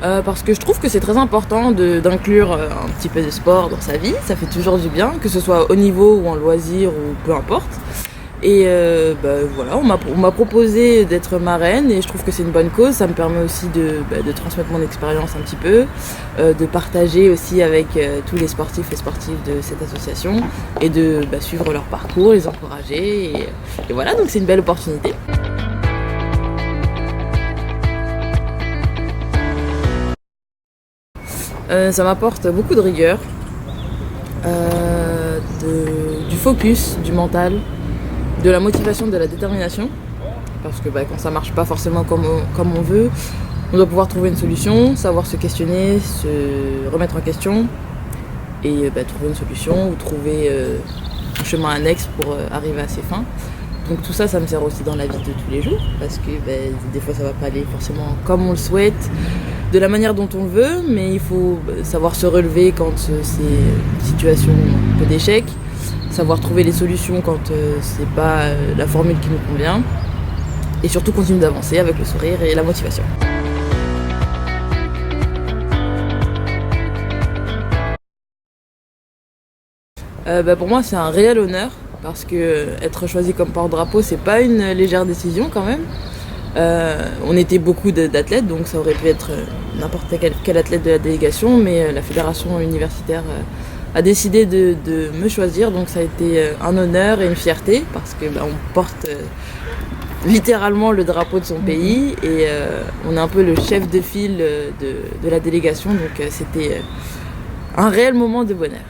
Parce que je trouve que c'est très important d'inclure un petit peu de sport dans sa vie, ça fait toujours du bien, que ce soit au niveau ou en loisir ou peu importe. Et voilà, on m'a proposé d'être marraine et je trouve que c'est une bonne cause. Ça me permet aussi de transmettre mon expérience un petit peu, de partager aussi avec tous les sportifs et sportives de cette association et de suivre leur parcours, les encourager. Et voilà, donc c'est une belle opportunité. Ça m'apporte beaucoup de rigueur, du focus, du mental, de la motivation, de la détermination. Parce que quand ça marche pas forcément comme on veut, on doit pouvoir trouver une solution, savoir se questionner, se remettre en question et trouver une solution ou trouver un chemin annexe pour arriver à ses fins. Donc tout ça, ça me sert aussi dans la vie de tous les jours parce que des fois ça va pas aller forcément comme on le souhaite, de la manière dont on le veut, mais il faut savoir se relever quand c'est une situation un peu d'échec, savoir trouver les solutions quand c'est pas la formule qui nous convient et surtout continuer d'avancer avec le sourire et la motivation. Pour moi c'est un réel honneur parce que être choisi comme porte-drapeau c'est pas une légère décision quand même. On était beaucoup d'athlètes donc ça aurait pu être n'importe quel athlète de la délégation, mais la fédération universitaire a décidé de me choisir, donc ça a été un honneur et une fierté parce que on porte littéralement le drapeau de son pays et on est un peu le chef de file de la délégation, donc c'était un réel moment de bonheur.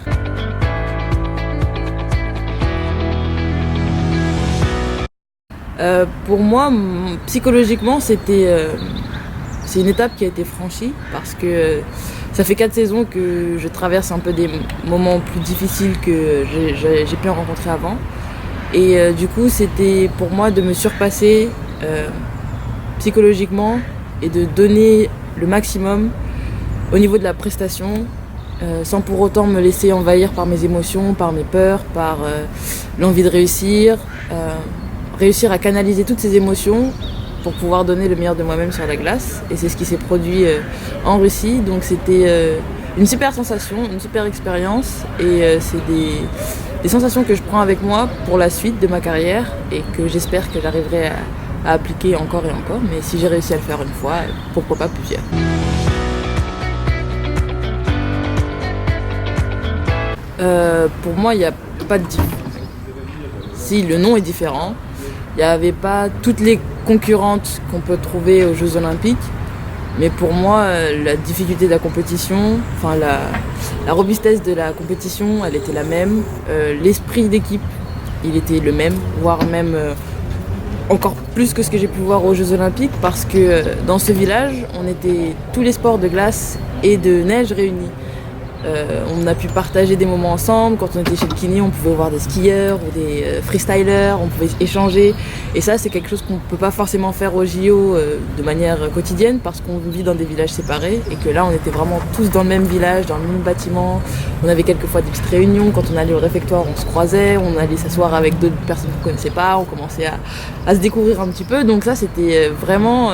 Pour moi, psychologiquement, c'est une étape qui a été franchie parce que ça fait 4 saisons que je traverse un peu des moments plus difficiles que j'ai pu en rencontrer avant. Et du coup, c'était pour moi de me surpasser psychologiquement et de donner le maximum au niveau de la prestation sans pour autant me laisser envahir par mes émotions, par mes peurs, par l'envie de réussir à canaliser toutes ces émotions pour pouvoir donner le meilleur de moi-même sur la glace. Et c'est ce qui s'est produit en Russie. Donc c'était une super sensation, une super expérience. Et c'est des sensations que je prends avec moi pour la suite de ma carrière et que j'espère que j'arriverai à appliquer encore et encore. Mais si j'ai réussi à le faire une fois, pourquoi pas plusieurs. Pour moi, il n'y a pas de différence. Si, le nom est différent. Il n'y avait pas toutes les concurrentes qu'on peut trouver aux Jeux Olympiques. Mais pour moi, la difficulté de la compétition, la robustesse de la compétition, elle était la même. L'esprit d'équipe, il était le même, voire même encore plus que ce que j'ai pu voir aux Jeux Olympiques. Parce que dans ce village, on était tous les sports de glace et de neige réunis. On a pu partager des moments ensemble. Quand on était chez le kiné, on pouvait voir des skieurs ou des freestylers, on pouvait échanger. Et ça, c'est quelque chose qu'on ne peut pas forcément faire au JO de manière quotidienne parce qu'on vit dans des villages séparés et que là, on était vraiment tous dans le même village, dans le même bâtiment. On avait quelquefois des petites réunions. Quand on allait au réfectoire, on se croisait, on allait s'asseoir avec d'autres personnes qu'on ne connaissait pas, on commençait à se découvrir un petit peu. Donc ça, c'était vraiment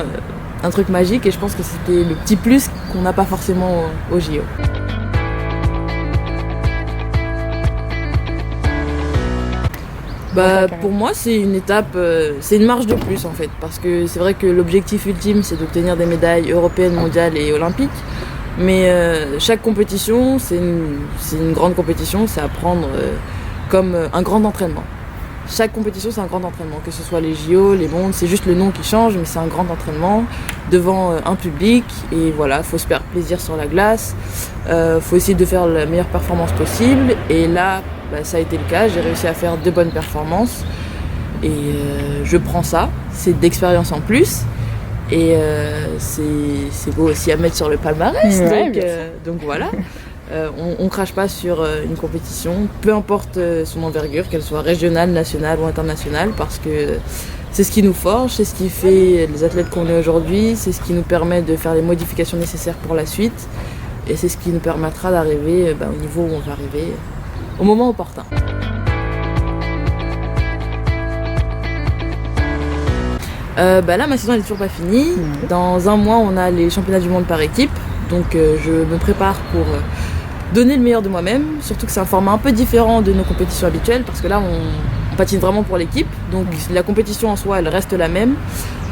un truc magique et je pense que c'était le petit plus qu'on n'a pas forcément au JO. Pour moi, c'est une étape, c'est une marche de plus en fait, parce que c'est vrai que l'objectif ultime, c'est d'obtenir des médailles européennes, mondiales et olympiques. Mais chaque compétition, c'est une grande compétition, c'est à prendre comme un grand entraînement. Chaque compétition, c'est un grand entraînement, que ce soit les JO, les mondes, c'est juste le nom qui change, mais c'est un grand entraînement devant un public. Et voilà, il faut se faire plaisir sur la glace, faut essayer de faire la meilleure performance possible. Et là, ça a été le cas, j'ai réussi à faire de bonnes performances et je prends ça, c'est d'expérience en plus et c'est beau aussi à mettre sur le palmarès, ouais, donc voilà. On crache pas sur une compétition, peu importe son envergure, qu'elle soit régionale, nationale ou internationale, parce que c'est ce qui nous forge, c'est ce qui fait les athlètes qu'on est aujourd'hui, c'est ce qui nous permet de faire les modifications nécessaires pour la suite et c'est ce qui nous permettra d'arriver au niveau où on va arriver au moment opportun. Là, ma saison elle est toujours pas finie. Dans un mois, on a les championnats du monde par équipe. Donc je me prépare pour donner le meilleur de moi-même. Surtout que c'est un format un peu différent de nos compétitions habituelles parce que là, on patine vraiment pour l'équipe. Donc la compétition en soi, elle reste la même.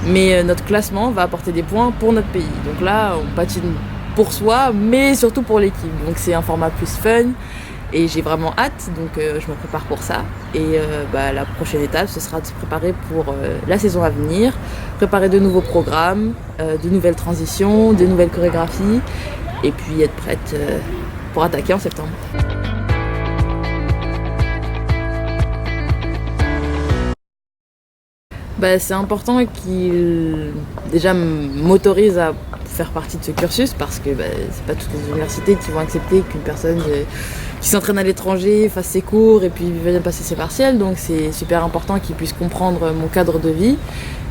Mais notre classement va apporter des points pour notre pays. Donc là, on patine pour soi, mais surtout pour l'équipe. Donc c'est un format plus fun. Et j'ai vraiment hâte, donc je me prépare pour ça. Et la prochaine étape, ce sera de se préparer pour la saison à venir, préparer de nouveaux programmes, de nouvelles transitions, de nouvelles chorégraphies, et puis être prête pour attaquer en septembre. C'est important qu'il déjà m'autorise à faire partie de ce cursus parce que c'est pas toutes les universités qui vont accepter qu'une personne qui s'entraîne à l'étranger fasse ses cours et puis vienne passer ses partiels. Donc c'est super important qu'il puisse comprendre mon cadre de vie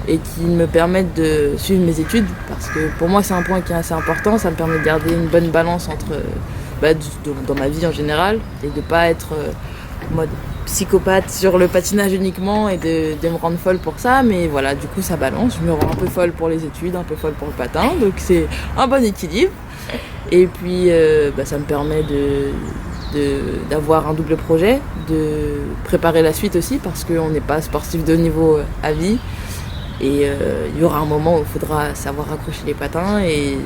et qu'il me permette de suivre mes études parce que pour moi c'est un point qui est assez important. Ça me permet de garder une bonne balance entre dans ma vie en général et de pas être en mode psychopathe sur le patinage uniquement et de me rendre folle pour ça, mais voilà, du coup ça balance, je me rends un peu folle pour les études, un peu folle pour le patin, donc c'est un bon équilibre. Et puis ça me permet d'avoir un double projet, de préparer la suite aussi parce qu'on n'est pas sportif de haut niveau à vie et il y aura un moment où il faudra savoir accrocher les patins et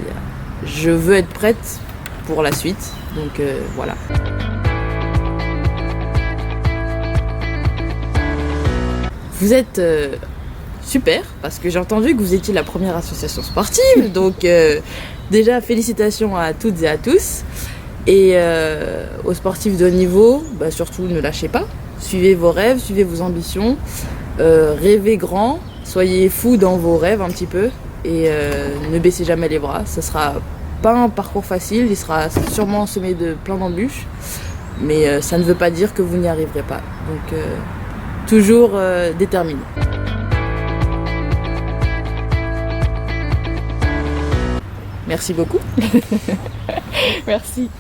je veux être prête pour la suite, donc voilà. Vous êtes super, parce que j'ai entendu que vous étiez la première association sportive, donc déjà félicitations à toutes et à tous. Et aux sportifs de haut niveau, surtout ne lâchez pas, suivez vos rêves, suivez vos ambitions, rêvez grand, soyez fous dans vos rêves un petit peu, et ne baissez jamais les bras. Ce sera pas un parcours facile, il sera sûrement semé de plein d'embûches, mais ça ne veut pas dire que vous n'y arriverez pas. Donc toujours déterminé. Merci beaucoup. Merci.